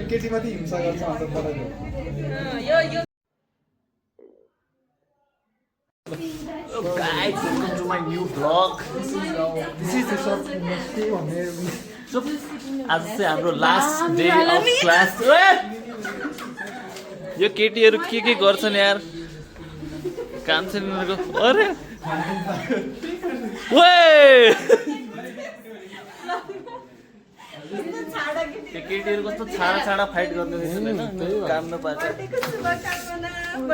केटीमाथि हिंसा गर्छ अन्त तपाईँको Guys, welcome to my new vlog. This is आज चाहिँ हाम्रो लास्ट डे अफ क्लास। यो केटीहरू के गर्छन् यार, काम छैन उनीहरूको। अरे केटीहरू कस्तो छाडा फाइट गर्ने काम नपाएको।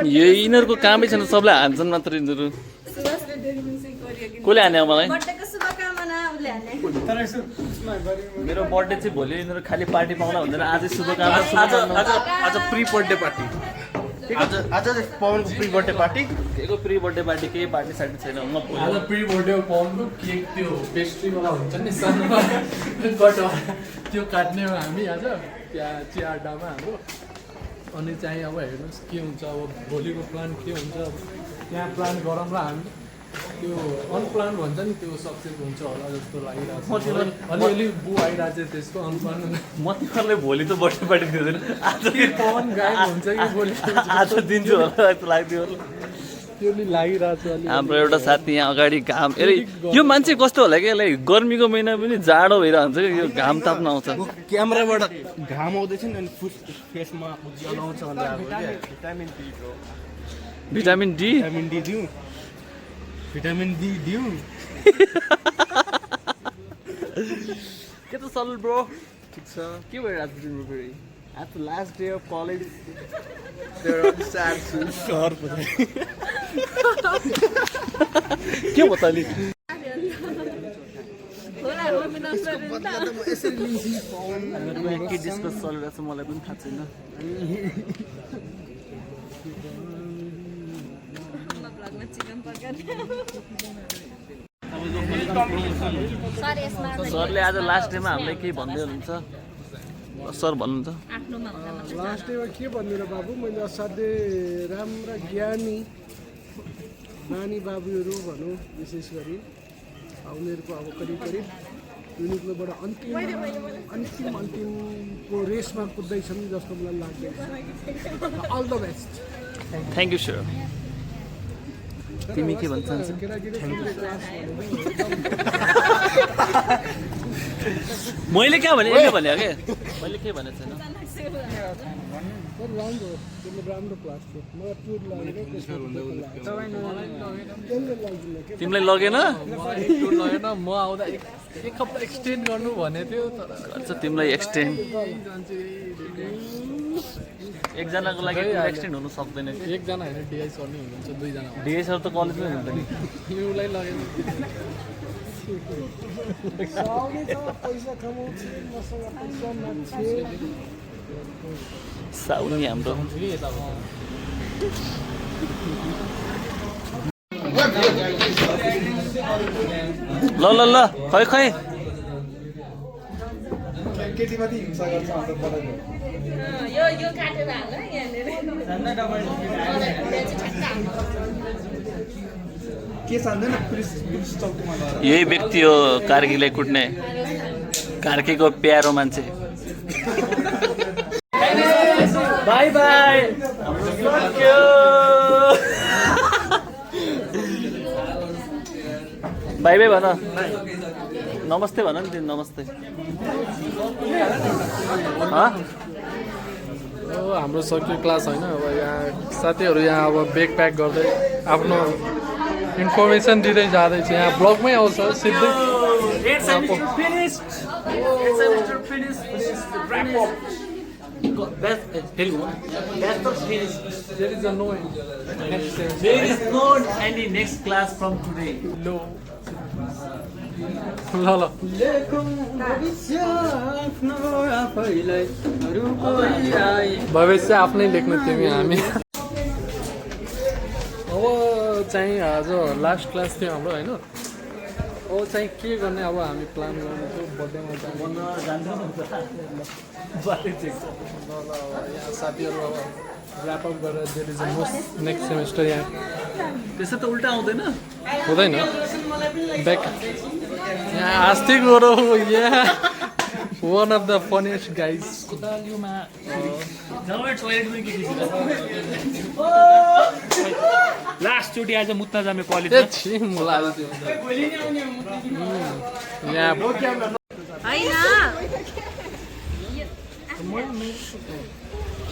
यही यिनीहरूको कामै छैन, सबलाई हान्छन् मात्र यिनीहरू। कसले हान्यो मलाई? मेरो बर्थडे चाहिँ भोलि, यिनीहरू खालि पार्टी पाउन हुँदैन। आज शुभकामना। आज प्री बर्थडे पार्टी। आज पवनको प्री बर्थडे पार्टी। केको प्री बर्थडे पार्टी? केही पार्टी सार्टी छैन। म आज प्री बर्थडे पवनको केक त्यो पेस्ट्रीवाला हुन्छ नि सानो कट त्यो काट्ने हो हामी आज त्यहाँ चिया अड्डामा हाम्रो। अनि चाहिँ अब हेर्नुहोस् के हुन्छ, अब भोलिको प्लान के हुन्छ। त्यहाँ प्लान गरौँला हामी, त्यो अनप्लान भन्छ नि त्यो सक्सेस हुन्छ होला जस्तो लागिरहेको छ। अलिअलि बु आइरहेको छ त्यसको अनप्लान। म तिमीहरूलाई भोलि त बर्थडे पार्टी दिँदैन, आज पवन गायब हुन्छ कि भोलि आज दिन्छु होला जस्तो लाग्थ्यो। त्यो नि लागिरहेको छ। हाम्रो एउटा साथी यहाँ अगाडि घाम, अरे यो मान्छे कस्तो होला कि, यसलाई गर्मीको महिना पनि जाडो भइरहन्छ कि, यो घाम ताप्न आउँछ। क्यामेराबाट घाम आउँदैछ नि, अनि फेसमा उज्यालो आउँछ भनेर भिटामिन डी दिउँ, भिटामिन डी दिउँ। के त सल ब्रो? ठिक छ। के भइरहेको छ तिम्रो फेरि? आज लास्ट डे अफ कलेज। के भयो त अलि? के डिस्कस चलिरहेको छ मलाई पनि थाहा छैन। सरले आज लास्ट डेमा हामीलाई केही भन्दै हुनुहुन्छ। सर भन्नुहुन्छ लास्ट डेमा के भन्नु र बाबु, मैले असाध्यै राम्रा ज्ञानी नानी बाबुहरू भनौँ, विशेष गरी उनीहरूको अब करिब युनिक्लोबाट अन्तिमको रेसमा कुद्दैछन् जस्तो मलाई लाग्दैछ। All the best. Thank you sir. तिमी के भन्छ? मैले क्या भने के भने के मैले के भनेको छैन। राम्रो क्लास थियो। मलाई टुर लागेको तिमीलाई लगेन? टुर लगेन। म आउँदा एक हप्ता एक्सटेन्ड गर्नु भनेको थियो तर अच्छा, तिमीलाई एक्सटेन्ड एकजनाको लागि एक्सटेन्ड हुनु सक्दैन। एकजना होइन डिआई सर नै हुनुहुन्छ, दुईजना। डिआई सर त कलेजमै हुनुहुन्छ नि। युलाई लगेन। पैसा कमाउँछु, मसँग पैसा मान्छे। साउनी हाम्रो ल ल ल खै खै केटीमाथि हिंसा गर्छ अन्त तपाईँको यो काटेर हाल यहाँनिर के चाहँदैन पुलिस चौकीमा गएर यही व्यक्ति हो कार्कीलाई कुट्ने, कार्कीको प्यारो मान्छे। By by. बाई बाई भन, नमस्ते भन नि। नमस्ते। हाम्रो सक्यो क्लास होइन। अब यहाँ साथीहरू यहाँ अब ब्याग प्याक गर्दै आफ्नो इन्फर्मेसन दिँदै जाँदैछ। यहाँ ब्लगमै आउँछ सिधै। There is no any next class from today. ल भविष्य आफ्नै लेख्नु तिमी हामी। अब चाहिँ आज लास्ट क्लास थियो हाम्रो होइन। अब चाहिँ के गर्ने, अब हामी प्लान गर्नु थियो बर्थडेमा यहाँ साथीहरू अब ऱ्यापअप गरेर there is most next semester. यहाँ त्यसो त उल्टा आउँदैन हुँदैन ब्याक यहाँ आस्ते गरौँ यहाँ One of the funniest guys. Last चोटि आज मुत्ता जामे कलेज ए छि मलाई त्यो यहाँ होइन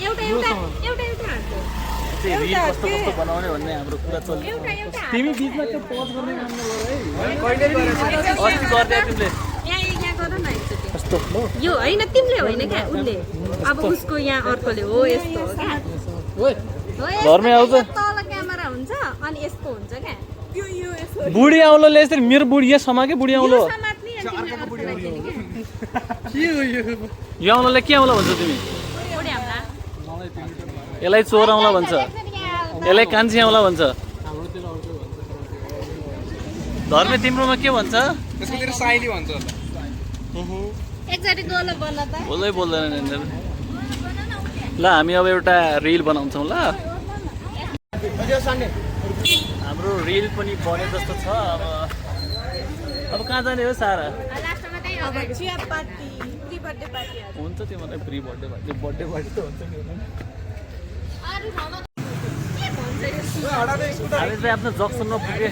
एउटा एउटा एउटा एउटा रिल कस्तो कस्तो बनाउने भन्ने हाम्रो कुरा चल्छ एउटा एउटा तिमी बिचमा त्यो पज गर्ने काम नगर है अस्ति गर्दै तिमीले यहाँ गर न एकचोटि कस्तो यो होइन तिमीले होइन क्या उसले अब उसको यहाँ अर्कोले हो यस्तो हो क्या ओइ हो यस्तो, घरमै आउँछ? यो तल क्यामेरा हुन्छ अनि यस्तो हुन्छ क्या यो यो यसो बुढी औलोले यसरी मेरो बुढी यहाँ समाके बुढी औलो यो समात्ने अनि तिमीले अर्कोलाई दिने क्या यो औलोले के औला भन्छ तिमी बुढी हामीलाई यसलाई चोर औला भन्छ यसलाई कान्छी औला भन्छ घरमा तिम्रोमा के भन्छ त्यसकोतिर साइली भन्छ होला एकचोटि गोलो बन्न त बोल्दै बोल्दैन यिनीहरू ल हामी अब एउटा रिल बनाउँछौँ ल हाम्रो रिल पनि बने जस्तो छ अब कहाँ जाने हो सारा लास्टमा चाहिँ अब चिया पार्टी प्री बर्थडे पार्टी हुन्छ त्यो मलाई प्री बर्थडे पार्टी त हुन्छ नि अरू ठाउँमा के भन्छ यो हामी चाहिँ आफ्नो जक्सनमा पुगे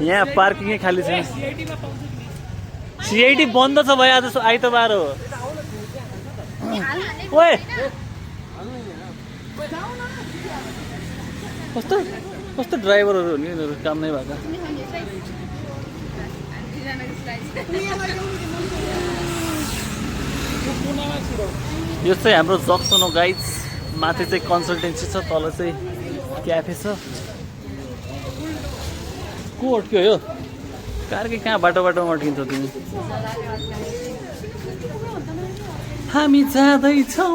यहाँ पार्किङै खाली छैन सिआइडी बन्द छ भाइ आज आइतबार हो ओए कस्तो कस्तो ड्राइभरहरू हो नि यिनीहरू काम नै भएको यो चाहिँ हाम्रो जक्सन हो गाइज माथि चाहिँ कन्सल्टेन्सी छ तल चाहिँ क्याफे छ को अड्क्यो यो कारकै कहाँ बाटो बाटोमा अड्किन्छौ तिमी हामी जाँदैछौँ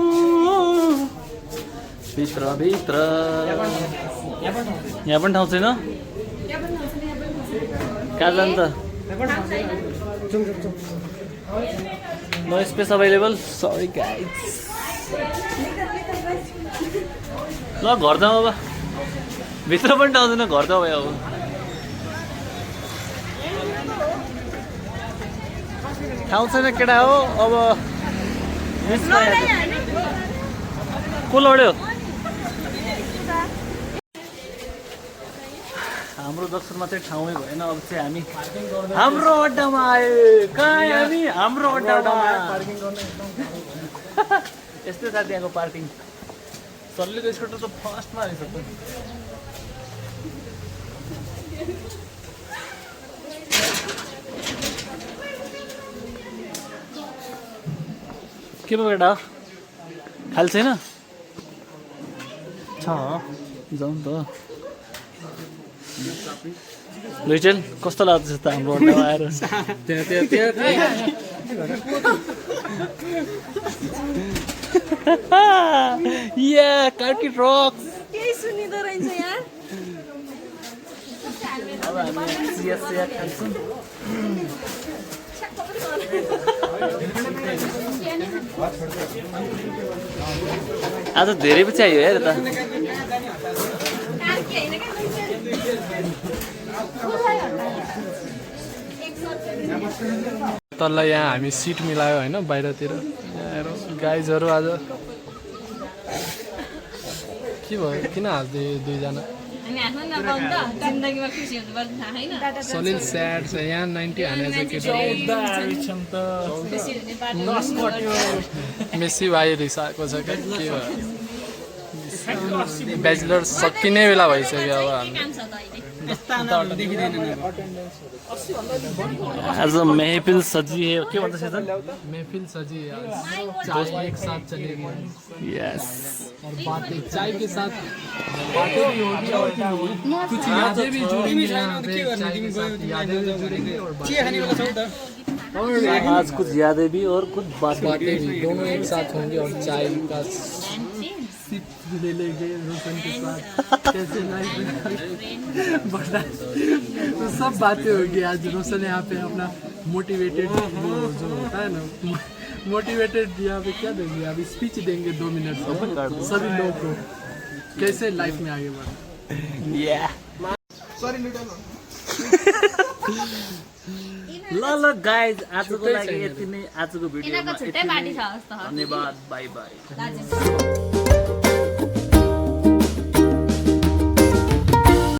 भित्र भित्र यहाँ पनि ठाउँ छैन कहाँ जानु त no space available sorry guys ल घर जाउँ अब भित्र पनि आउँदैन घर जाउँ भाइ अब ठाउँ छैन केटा हो अब को लड्यो हाम्रो जक्सनमा चाहिँ ठाउँै भएन अब चाहिँ हामी हाम्रो अड्डामा आयो कहाँ हामी हाम्रो अड्डामा यस्तै छ त्यहाँको पार्किङ सल्लेको स्कुटर त फर्स्टमा रहेछ के पो बेटा खाली छैन छ जाउँ त लुइचेल कस्तो लाग्छ त हाम्रो अड्डामा आएर या कार्की रक्स केही सुनिँदो रहेछ यहाँ अब हामी चिया खान्छौँ आज धेरै पछि आयो हेर त कार्की होइन क्या तल यहाँ हामी सिट मिलायो होइन बाहिरतिर गाइजहरू आज के भयो किन हाल्दै दुईजना हामी हाल्नु नपाउँ त जिन्दगीमा खुसी हुनु पर्छ थाहा होइन सलिल स्याड छ यहाँ 90 हानेको केटा मेसी भाइ रिसाएको छ क्या के भयो ब्याचलर सकिने बेला भइसक्यो अब आज महफिल सजी है के भन्छ सेजन महफिल सजी चाय एक साथ चलेगी यस और बातें चाय के साथ बातें भी होगी और कुछ यादें भी जुड़ेंगी यहाँ पे चाय के साथ यादें भी जुड़ेंगी और आज कुछ यादें भी और कुछ बातें भी दोनों एक साथ होंगी और चाय का सिप ले लेंगे रोशन के साथ कैसे लाइफ बढ़ा तो सब बातें होगी आज रोशन यहाँ पे अपना मोटिवेटेड जो होता है ना मोटिवेटेड यहाँ पे क्या देंगे अभी स्पीच देंगे 2 मिनट सभी लोगों को कैसे लाइफ में आगे बढ़ना या सरी लुटा ल ल गाइज आजको लागि यति नै आजको भिडियोमा यिनीहरूको छुट्टै पार्टी छ जस्तो धन्यवाद बाई बाई दाजु